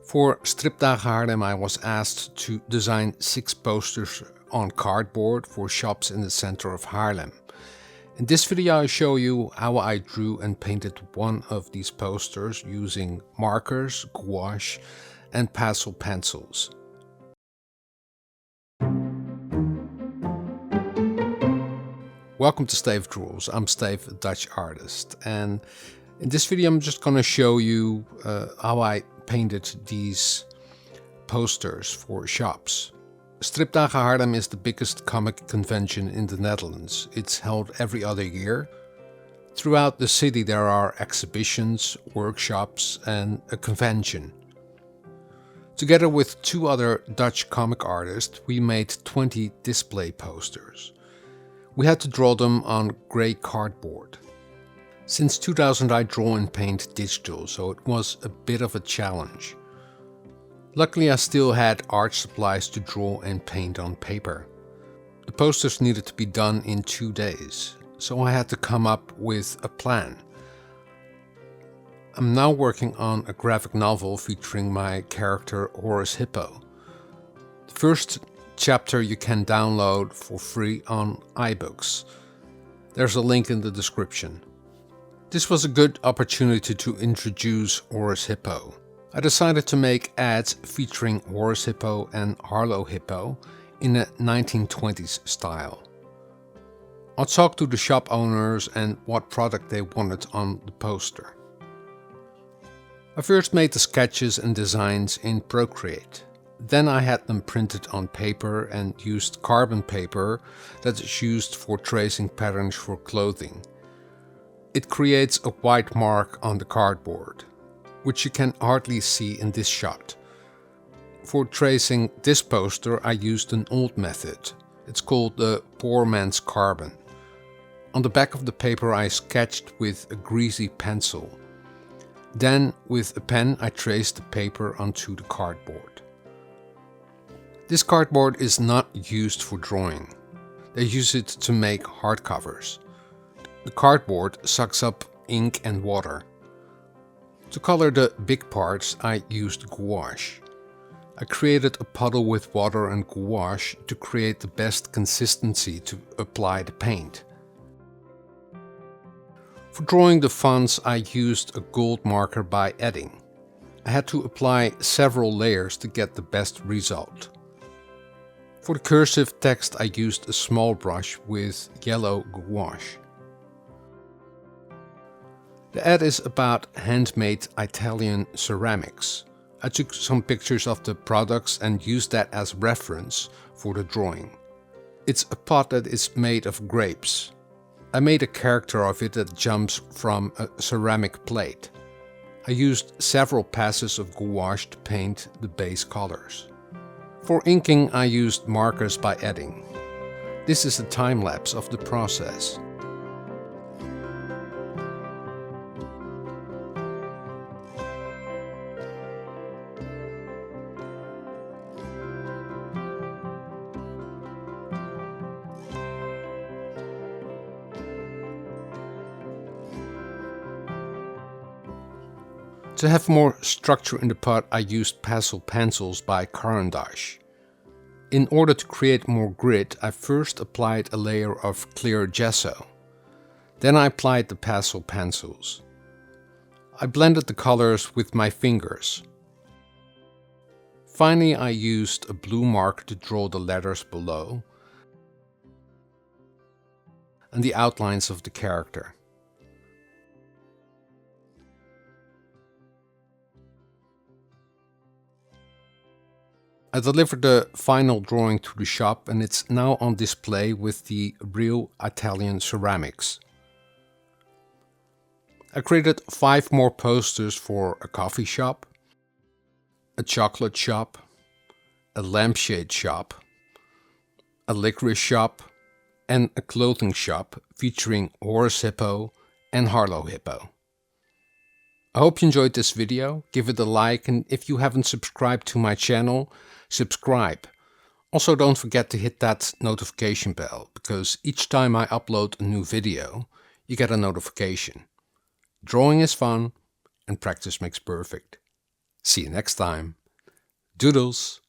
For Stripdagen Haarlem I was asked to design 6 posters on cardboard for shops in the center of Haarlem. In this video I show you how I drew and painted one of these posters using markers, gouache and pastel pencils. Welcome to Stayf Drawers. I'm Stayf, a Dutch artist, and in this video I'm just going to show you how I painted these posters for shops. Stripdagen Haarlem is the biggest comic convention in the Netherlands. It's held every other year. Throughout the city there are exhibitions, workshops and a convention. Together with 2 other Dutch comic artists we made 20 display posters. We had to draw them on grey cardboard. Since 2000 I draw and paint digital, so it was a bit of a challenge. Luckily I still had art supplies to draw and paint on paper. The posters needed to be done in 2 days, so I had to come up with a plan. I'm now working on a graphic novel featuring my character Horus Hippo. The first chapter you can download for free on iBooks. There's a link in the description. This was a good opportunity to introduce Horus Hippo. I decided to make ads featuring Horus Hippo and Harlow Hippo in a 1920s style. I'll talk to the shop owners and what product they wanted on the poster. I first made the sketches and designs in Procreate. Then I had them printed on paper and used carbon paper that is used for tracing patterns for clothing. It creates a white mark on the cardboard, which you can hardly see in this shot. For tracing this poster I used an old method. It's called the poor man's carbon. On the back of the paper I sketched with a greasy pencil. Then with a pen I traced the paper onto the cardboard. This cardboard is not used for drawing. They use it to make hardcovers. The cardboard sucks up ink and water. To color the big parts I used gouache. I created a puddle with water and gouache to create the best consistency to apply the paint. For drawing the fonts I used a gold marker by edding. I had to apply several layers to get the best result. For the cursive text I used a small brush with yellow gouache. The ad is about handmade Italian ceramics. I took some pictures of the products and used that as reference for the drawing. It's a pot that is made of grapes. I made a character of it that jumps from a ceramic plate. I used several passes of gouache to paint the base colors. For inking I used markers by edding. This is a time lapse of the process. To have more structure in the pot I used pastel pencils by Carandash. In order to create more grit I first applied a layer of clear gesso. Then I applied the pastel pencils. I blended the colors with my fingers. Finally I used a blue marker to draw the letters below and the outlines of the character. I delivered the final drawing to the shop and it's now on display with the real Italian ceramics. I created 5 more posters for a coffee shop, a chocolate shop, a lampshade shop, a licorice shop and a clothing shop featuring Horus Hippo and Harlow Hippo. I hope you enjoyed this video, give it a like, and if you haven't subscribed to my channel, subscribe. Also don't forget to hit that notification bell, because each time I upload a new video, you get a notification. Drawing is fun and practice makes perfect. See you next time. Doodles!